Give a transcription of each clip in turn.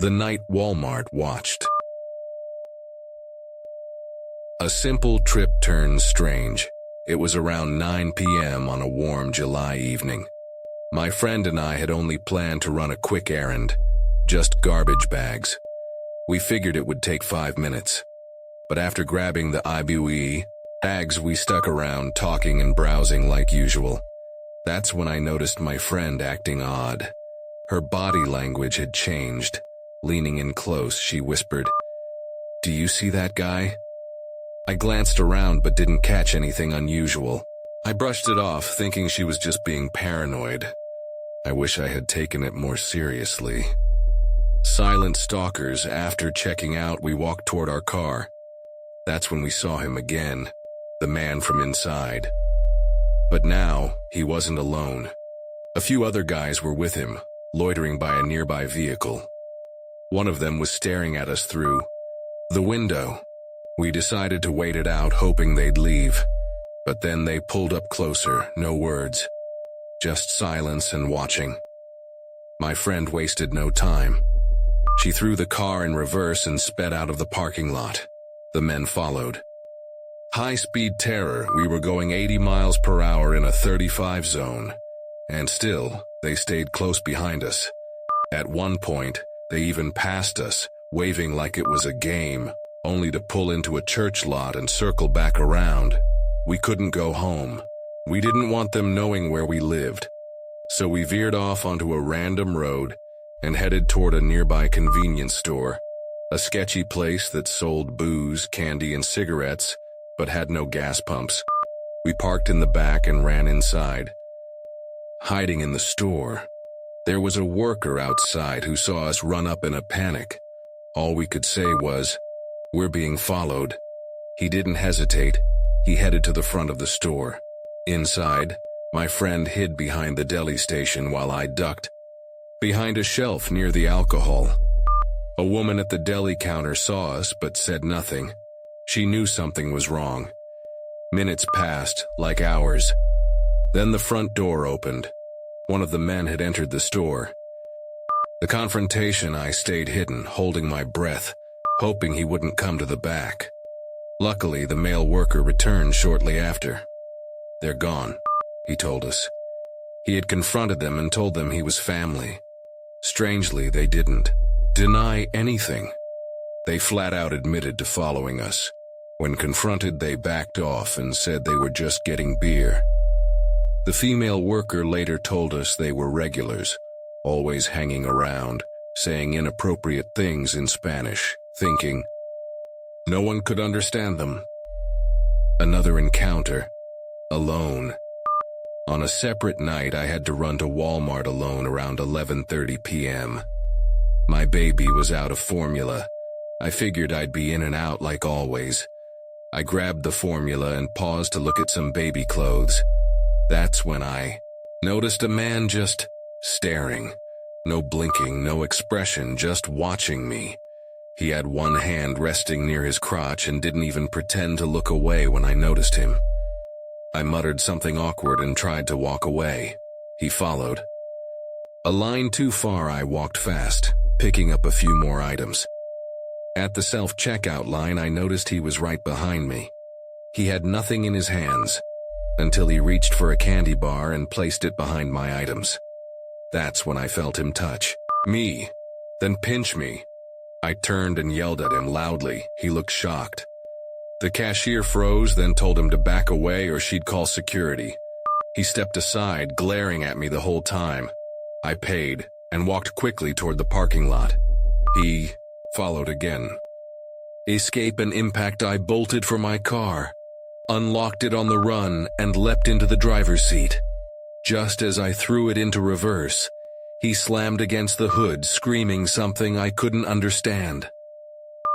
The Night Walmart Watched. A simple trip turned strange. It was around 9 p.m. on a warm July evening. My friend and I had only planned to run a quick errand, just garbage bags. We figured it would take 5 minutes. But after grabbing the IBUE bags, we stuck around talking and browsing like usual. That's when I noticed my friend acting odd. Her body language had changed. Leaning in close, she whispered, "Do you see that guy?" I glanced around but didn't catch anything unusual. I brushed it off, thinking she was just being paranoid. I wish I had taken it more seriously. Silent stalkers. After checking out, we walked toward our car. That's when we saw him again, the man from inside. But now, he wasn't alone. A few other guys were with him, loitering by a nearby vehicle. One of them was staring at us through the window. We decided to wait it out, hoping they'd leave. But then they pulled up closer, no words. Just silence and watching. My friend wasted no time. She threw the car in reverse and sped out of the parking lot. The men followed. High-speed terror. We were going 80 miles per hour in a 35 zone. And still, they stayed close behind us. At one point, they even passed us, waving like it was a game, only to pull into a church lot and circle back around. We couldn't go home. We didn't want them knowing where we lived. So we veered off onto a random road and headed toward a nearby convenience store, a sketchy place that sold booze, candy, and cigarettes, but had no gas pumps. We parked in the back and ran inside. Hiding in the store, there was a worker outside who saw us run up in a panic. All we could say was, "We're being followed." He didn't hesitate. He headed to the front of the store. Inside, my friend hid behind the deli station while I ducked behind a shelf near the alcohol. A woman at the deli counter saw us but said nothing. She knew something was wrong. Minutes passed, like hours. Then the front door opened. One of the men had entered the store. The confrontation, I stayed hidden, holding my breath, hoping he wouldn't come to the back. Luckily, the male worker returned shortly after. "They're gone," he told us. He had confronted them and told them he was family. Strangely, they didn't deny anything. They flat out admitted to following us. When confronted, they backed off and said they were just getting beer. The female worker later told us they were regulars, always hanging around, saying inappropriate things in Spanish, thinking no one could understand them. Another encounter, alone. On a separate night, I had to run to Walmart alone around 11:30 p.m. My baby was out of formula. I figured I'd be in and out like always. I grabbed the formula and paused to look at some baby clothes. That's when I noticed a man just staring. No blinking, no expression, just watching me. He had one hand resting near his crotch and didn't even pretend to look away when I noticed him. I muttered something awkward and tried to walk away. He followed. A line too far, I walked fast, picking up a few more items. At the self-checkout line, I noticed he was right behind me. He had nothing in his hands, until he reached for a candy bar and placed it behind my items. That's when I felt him touch me, then pinch me. I turned and yelled at him loudly. He looked shocked. The cashier froze, then told him to back away or she'd call security. He stepped aside, glaring at me the whole time. I paid and walked quickly toward the parking lot. He followed again. Escape and impact, I bolted for my car, unlocked it on the run, and leapt into the driver's seat. Just as I threw it into reverse, he slammed against the hood, screaming something I couldn't understand.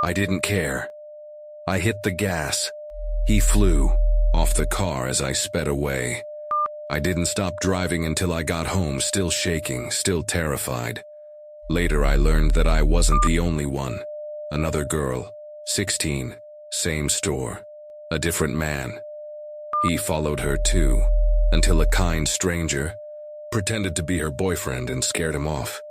I didn't care. I hit the gas. He flew off the car as I sped away. I didn't stop driving until I got home, still shaking, still terrified. Later I learned that I wasn't the only one. Another girl, 16, same store, a different man. He followed her too, until a kind stranger pretended to be her boyfriend and scared him off.